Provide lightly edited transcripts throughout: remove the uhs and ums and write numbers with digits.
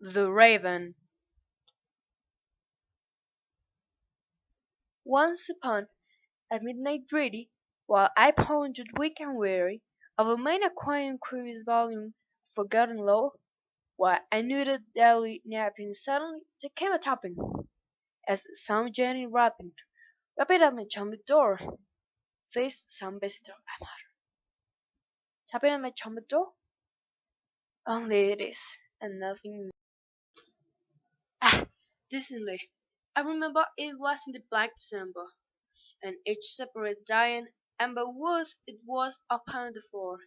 The Raven. Once upon a midnight dreary, while I pondered weak and weary over many a quaint and curious volume of forgotten lore, while I noodled daily napping, suddenly there came a tapping, as some gently rapping at my chamber door. This some visitor, I muttered, tapping at my chamber door. Only it is, and nothing more. Ah, distinctly, I remember it was in the black December, and each separate dying amber woods it was upon the floor.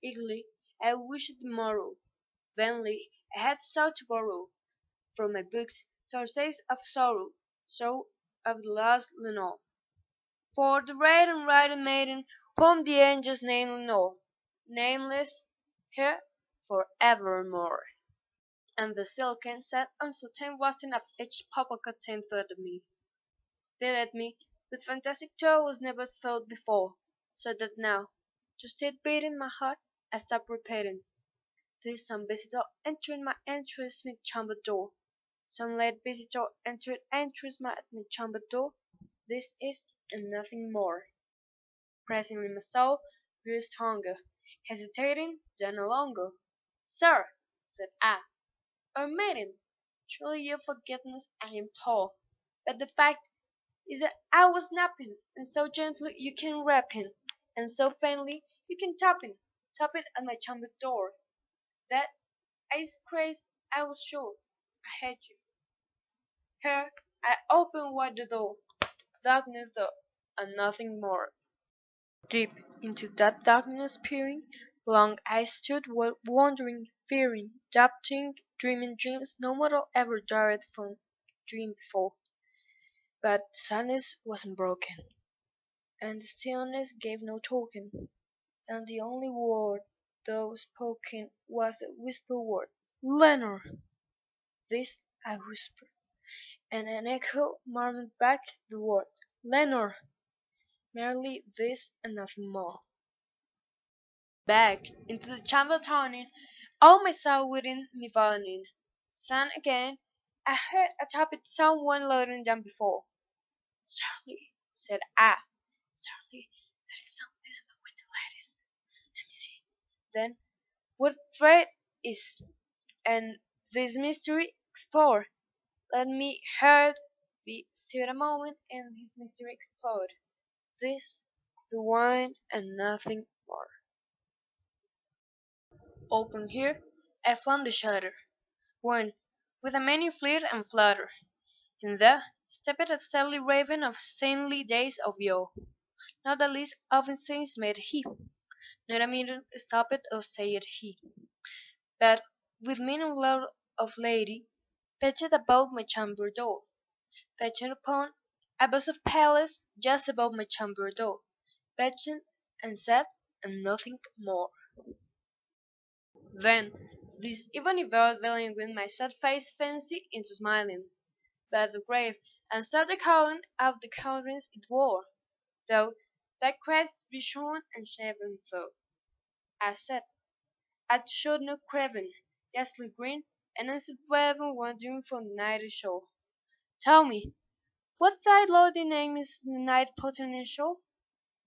Eagerly I wished the morrow. Vainly I had sought to borrow from my books sources of sorrow, so of the lost Lenore. For the red and riding maiden whom the angels namely know, nameless here for evermore. And the silken, sad, uncertain wasting of each purple curtain filled me with fantastic thoughts never felt before, so that now, just it beating my heart, I stop repeating, "There's some visitor entering my entrance my chamber door. Some late visitor enters my chamber door. This is and nothing more." Presently my soul grew stronger, hesitating then no longer. "Sir," said I, "or maiden, truly your forgiveness I implore, but the fact is that I was napping, and so gently you can rapping, and so faintly you can tapping at my chamber door, that I crazed I was sure I had you. Here I opened wide the door, darkness though, and nothing more." Deep into that darkness peering, long I stood wondering, fearing, doubting, dreaming dreams no mortal ever dared from dream before. But the silence was unbroken, and the stillness gave no token, and the only word, though spoken, was the whispered word, "Leonard!" This I whispered, and an echo murmured back the word, "Leonard!" Merely this and nothing more. Back into the chamber turning, all my soul within me burning. Soon again I heard a tap sound one louder than before. "Surely," said I, "surely there is something in the window lattice. Let me see, then, what thread is, and this mystery explore. Let me heard be still a moment, and his mystery explored. This, the one, and nothing more." Open here, I found the shutter, when, with a many flit and flutter, in there stepped a stately raven of saintly days of yore. Not the least of his saints made he, not a minute stopped or stayed he, but, with mien of lord of lady, perched above my chamber door, perched upon a bust of Pallas just above my chamber door, perched and said, and nothing more. Then this ebony bird with my sad face fancy into smiling, but the grave and sad account of the countenance it wore, though that crest be shorn and shaven though. I said, I showed no craven, ghastly green, and answered raven wandering from the night shore. "Tell me, what thy lordly name is in the night potentate shore?"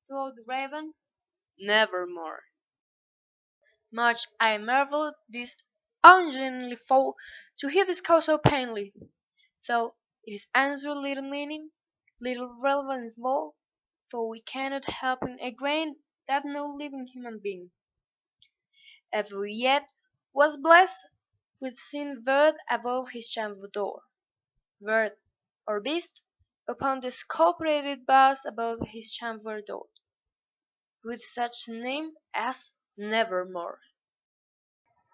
Through the raven, "Nevermore." Much I marvelled this ungenuinely foe to hear this cause so plainly, though it answered little meaning, little relevance more, for we cannot help in a grain that no living human being ever yet was blessed with seeing bird above his chamber door, bird or beast upon the sculptured bust above his chamber door, with such a name as Nevermore.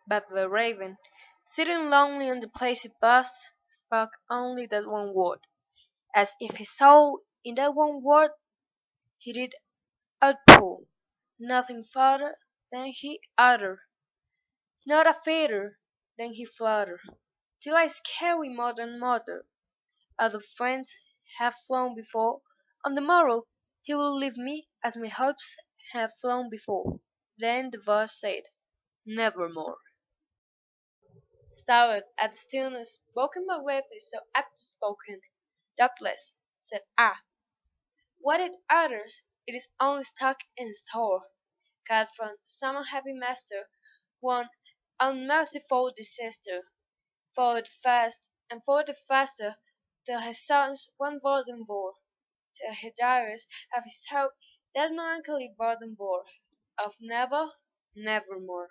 But the raven, sitting lonely on the placid bust, spoke only that one word, as if he saw in that one word he did outpour, nothing farther than he uttered, not a feather than he fluttered, till I scarce we more than muttered, other friends have flown before, on the morrow he will leave me as my hopes have flown before. Then the voice said, "Nevermore." Startled at the stillness broken by rapidly so aptly spoken. "Doubtless," said I. "What it utters, it is only stock and store, cut from some unhappy master, one unmerciful disaster, followed fast, and followed the faster, till his sons one burden bore, till he dies of his hope that melancholy burden bore, of never, nevermore."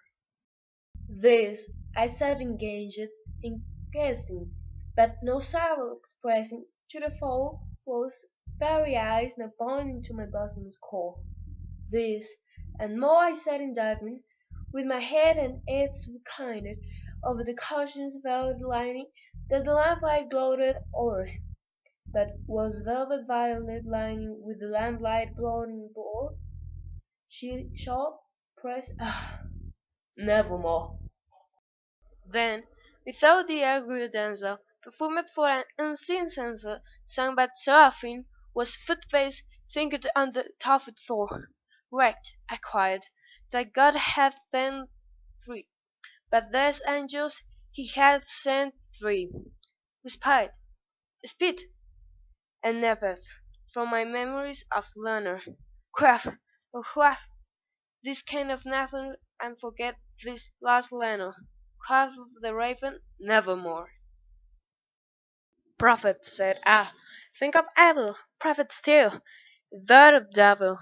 This I said engaged in guessing, but no sorrow expressing to the full those very eyes now pointing to my bosom's core. This, and more I said in diving, with my head and its reclined over the cushion's velvet lining that the lamplight gloated o'er, but was velvet violet lining with the lamplight gloating o'er. She shall press nevermore. Then, without the agreed dancer, performed for an unseen censer, sung by seraphim, was foot-face thinked on the tufted floor. "Wrecked," I cried, "that God hath sent three, but there's angels he hath sent three. Respite, speed, and nepenthe from my memories of Leonard. Quaff, oh quaff, this kind of nothing, and forget this last Leonard. Quaff of the raven, nevermore." "Prophet," said I, "think of evil, prophet still, bird of devil,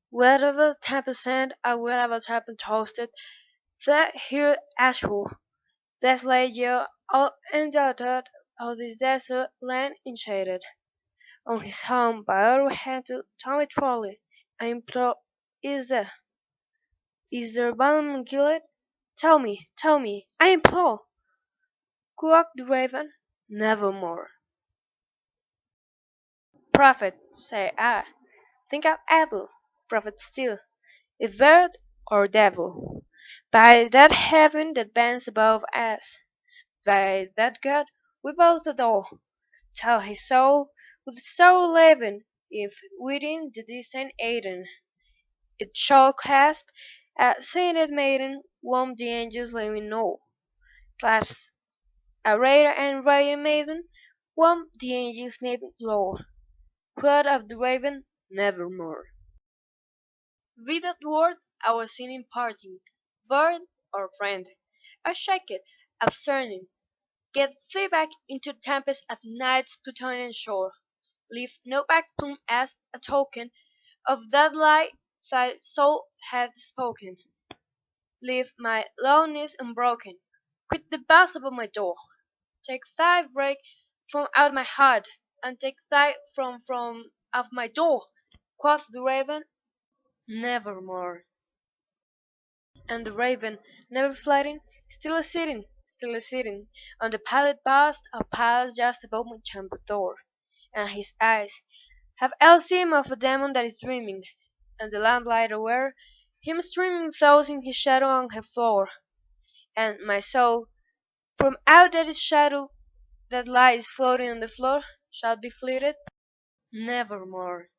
wherever tempest sent, or wherever tempest toasted, that here ashore, desolate year, all undoubted, of this desert land enchanted, on his home by our hand to Tommy Trolley, I implore, is there balm in Gilead? Tell me, I implore." Quoth the raven, "Nevermore." "Prophet," said I, "think of evil, prophet still, if bird or devil, by that heaven that bends above us, by that God we both adore, tell his soul with sorrow laden, if within the distant Eden it shall clasp a sainted maiden whom the angels living know, clasps a rare and radiant maiden whom the angels name Lord." Quoth of the raven, "Nevermore." With that word I was seen in parting, bird or friend. I shake it, upturning, get thee back into the tempest at night's Plutonian shore. Leave no back plume as a token of that lie thy soul hath spoken. Leave my loneliness unbroken. Quit the bars above my door. Take thy break from out my heart, and take thy from of my door. Quoth the raven, "Nevermore." And the raven, never flighting, still a sitting, on the pallid bust of Pallas just above my chamber door. And his eyes have all seem of a demon that is dreaming, and the lamplight aware him streaming thoughts in his shadow on her floor. And my soul, from out that shadow that lies floating on the floor, shall be fleeted nevermore.